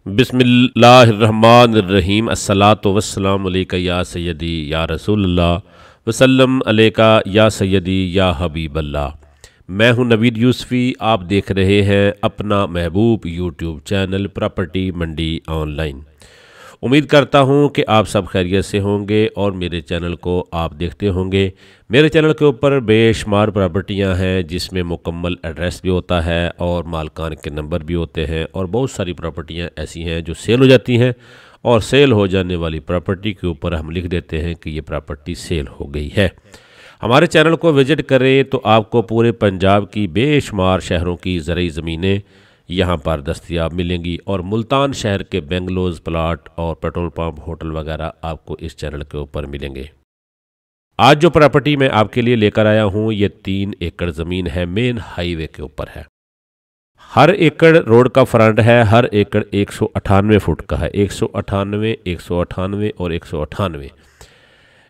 बिस्मिल्लाहिर्रहमानिर्रहीम अस्सलातु वस्सलामु अलैका या सय्यदी या रसूलल्लाह वसल्लम अलैका या सय्यदी या हबीबल्लाह। मैं हूं नवीद यूसुफ़ी। आप देख रहे हैं अपना महबूब यूट्यूब चैनल प्रॉपर्टी मंडी ऑनलाइन। उम्मीद करता हूं कि आप सब खैरियत से होंगे और मेरे चैनल को आप देखते होंगे। मेरे चैनल के ऊपर बेशुमार प्रॉपर्टियां हैं जिसमें मुकम्मल एड्रेस भी होता है और मालकान के नंबर भी होते हैं, और बहुत सारी प्रॉपर्टियां ऐसी हैं जो सेल हो जाती हैं, और सेल हो जाने वाली प्रॉपर्टी के ऊपर हम लिख देते हैं कि ये प्रॉपर्टी सेल हो गई है। हमारे चैनल को विज़िट करें तो आपको पूरे पंजाब की बेशुमार शहरों की ज़रई ज़मीनें यहाँ पर दस्तयाब मिलेंगी, और मुल्तान शहर के बेंगलोज प्लाट और पेट्रोल पंप होटल वगैरह आपको इस चैनल के ऊपर मिलेंगे। आज जो प्रॉपर्टी मैं आपके लिए लेकर आया हूँ ये 3 एकड़ ज़मीन है, मेन हाईवे के ऊपर है। हर एकड़ रोड का फ्रंट है, हर एकड़ 198 फुट का है। 198, 198 और 198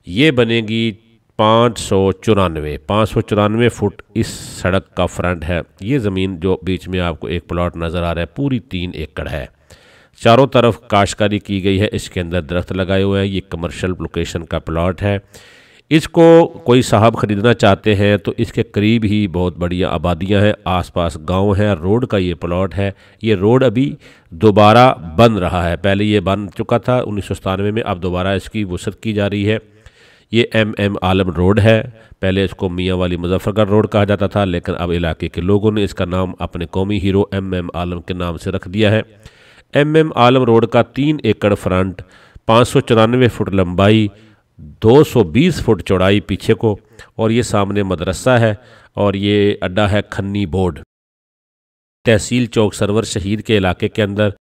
ये बनेगी 594 फुट इस सड़क का फ्रंट है। ये ज़मीन जो बीच में आपको एक प्लॉट नज़र आ रहा है पूरी 3 एकड़ है। चारों तरफ काश्तकारी की गई है, इसके अंदर दरख्त लगाए हुए हैं। ये कमर्शियल लोकेशन का प्लॉट है। इसको कोई साहब ख़रीदना चाहते हैं तो इसके करीब ही बहुत बढ़िया आबादियां हैं, आसपास गांव हैं। रोड का ये प्लॉट है। ये रोड अभी दोबारा बन रहा है, पहले ये बन चुका था 1997 में, अब दोबारा इसकी वसअत की जा रही है। ये MM आलम रोड है। पहले इसको मियाँ वाली मुजफ्फरगढ़ रोड कहा जाता था, लेकिन अब इलाके के लोगों ने इसका नाम अपने कौमी हीरो MM आलम के नाम से रख दिया है। MM आलम रोड का 3 एकड़ फ्रंट, 594 फुट लंबाई, 220 फुट चौड़ाई पीछे को, और ये सामने मदरसा है, और ये अड्डा है खन्नी बोर्ड, तहसील चौक सरवर शहीद के इलाके के अंदर,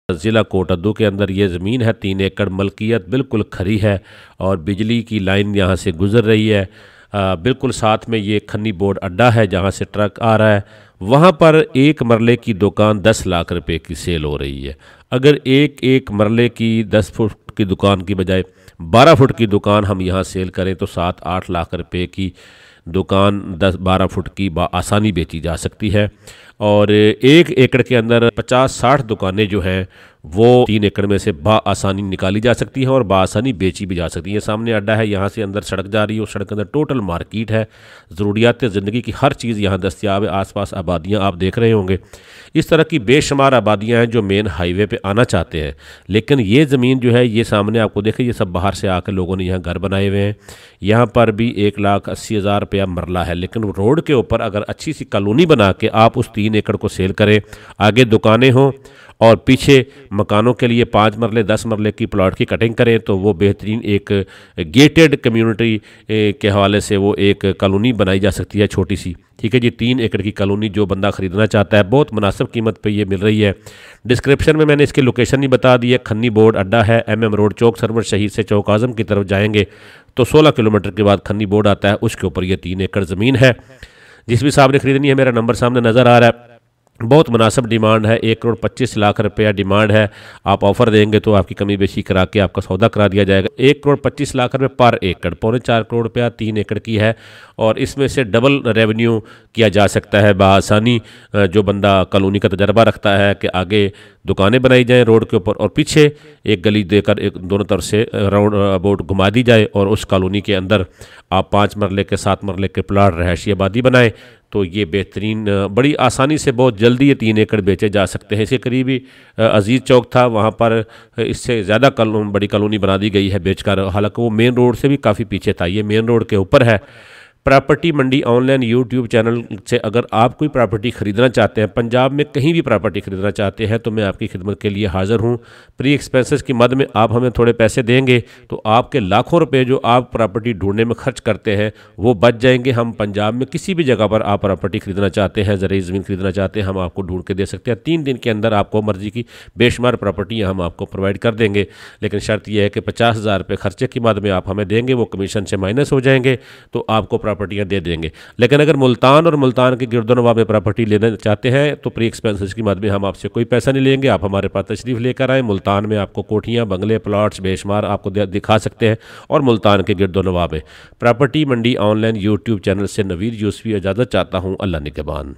ज़िला कोटद्दू के अंदर। ये ज़मीन है 3 एकड़, मलकियत बिल्कुल खरी है, और बिजली की लाइन यहाँ से गुज़र रही है। बिल्कुल साथ में ये खन्नी बोर्ड अड्डा है जहाँ से ट्रक आ रहा है। वहाँ पर एक मरले की दुकान 10 लाख रुपए की सेल हो रही है। अगर एक मरले की 10 फुट की दुकान की बजाय 12 फुट की दुकान हम यहाँ सेल करें तो 7-8 लाख रुपए की दुकान 10-12 फुट की आसानी बेची जा सकती है। और 1 एकड़ के अंदर 50-60 दुकानें जो हैं वो 3 एकड़ में से आसानी निकाली जा सकती हैं और आसानी बेची भी जा सकती हैं। सामने अड्डा है, यहाँ से अंदर सड़क जा रही है, उस सड़क के अंदर टोटल मार्केट है। ज़रूरियात ज़िंदगी की हर चीज़ यहाँ दस्तयाब है। आसपास आबादियाँ आप देख रहे होंगे। इस तरह की बेशुमार आबादियाँ हैं जो मेन हाईवे पे आना चाहते हैं, लेकिन ये ज़मीन जो है ये सामने आपको देखें, ये सब बाहर से आकर लोगों ने यहाँ घर बनाए हुए हैं। यहाँ पर भी 1,80,000 रुपया मरला है, लेकिन रोड के ऊपर अगर अच्छी सी कॉलोनी बना के आप उस 3 एकड़ को सेल करें, आगे दुकानें हों और पीछे मकानों के लिए 5 मरले 10 मरले की प्लॉट की कटिंग करें, तो वो बेहतरीन एक गेटेड कम्युनिटी के हवाले से वो एक कॉलोनी बनाई जा सकती है छोटी सी। ठीक है जी, 3 एकड़ की कॉलोनी जो बंदा ख़रीदना चाहता है बहुत मुनासिब कीमत पे ये मिल रही है। डिस्क्रिप्शन में मैंने इसकी लोकेशन ही बता दी है। खन्नी बोर्ड अड्डा है, MM रोड, चौक सरवर शहीद से चौक आज़म की तरफ जाएंगे तो 16 किलोमीटर के बाद खन्नी बोर्ड आता है, उसके ऊपर ये 3 एकड़ ज़मीन है। जिस भी साहब ने खरीदनी है मेरा नंबर सामने नज़र आ रहा है। बहुत मुनासिब डिमांड है, 1,25,00,000 रुपया डिमांड है। आप ऑफ़र देंगे तो आपकी कमी बेशी करा के आपका सौदा करा दिया जाएगा। 1,25,00,000 रुपये पर एकड़, 3.25 करोड़ रुपया 3 एकड़ की है, और इसमें से डबल रेवेन्यू किया जा सकता है बआसानी। जो बंदा कॉलोनी का तजर्बा रखता है कि आगे दुकानें बनाई जाएँ रोड के ऊपर और पीछे एक गली देकर एक दोनों तरफ से राउंड अबाउट घुमा दी जाए, और उस कॉलोनी के अंदर आप 5 मरले के 7 मरले के प्लाट रहायशी आबादी बनाएं, तो ये बेहतरीन बड़ी आसानी से बहुत जल्दी ये 3 एकड़ बेचे जा सकते हैं। इसके करीब ही अजीज़ चौक था, वहाँ पर इससे ज़्यादा बड़ी कॉलोनी बना दी गई है बेचकर, हालांकि वो मेन रोड से भी काफ़ी पीछे था। ये मेन रोड के ऊपर है। प्रॉपर्टी मंडी ऑनलाइन यूट्यूब चैनल से अगर आप कोई प्रॉपर्टी ख़रीदना चाहते हैं, पंजाब में कहीं भी प्रॉपर्टी ख़रीदना चाहते हैं, तो मैं आपकी खिदमत के लिए हाज़िर हूँ। प्री एक्सपेंसेस की मद में आप हमें थोड़े पैसे देंगे तो आपके लाखों रुपए जो आप प्रॉपर्टी ढूंढने में खर्च करते हैं वो बच जाएंगे। हम पंजाब में किसी भी जगह पर आप प्रॉपर्टी ख़रीदना चाहते हैं, ज़रूरी ज़मीन ख़रीदना चाहते हैं, हम आपको ढूंढ के दे सकते हैं। 3 दिन के अंदर आपको मर्ज़ी की बेशुमार प्रॉपर्टियाँ हम आपको प्रोवाइड कर देंगे, लेकिन शर्त यह है कि 50,000 रुपये खर्चे की मद में आप हमें देंगे, वो कमीशन से माइनस हो जाएंगे तो आपको प्रॉपर्टियाँ दे देंगे। लेकिन अगर मुल्तान और मुल्तान के गिरदोनवा में प्रॉपर्टी लेना चाहते हैं तो प्री एक्सपेंसेस की मद में हम आपसे कोई पैसा नहीं लेंगे। आप हमारे पास तशरीफ़ लेकर आएँ। मुल्तान में आपको कोठियाँ, बंगले, प्लॉट्स बेशुमार आपको दिखा सकते हैं, और मुल्तान के गिरदोनवा में। प्रॉपर्टी मंडी ऑनलाइन यूट्यूब चैनल से नवीद यूसुफ़ी इजाज़त चाहता हूँ। अल्लाह निगहबान।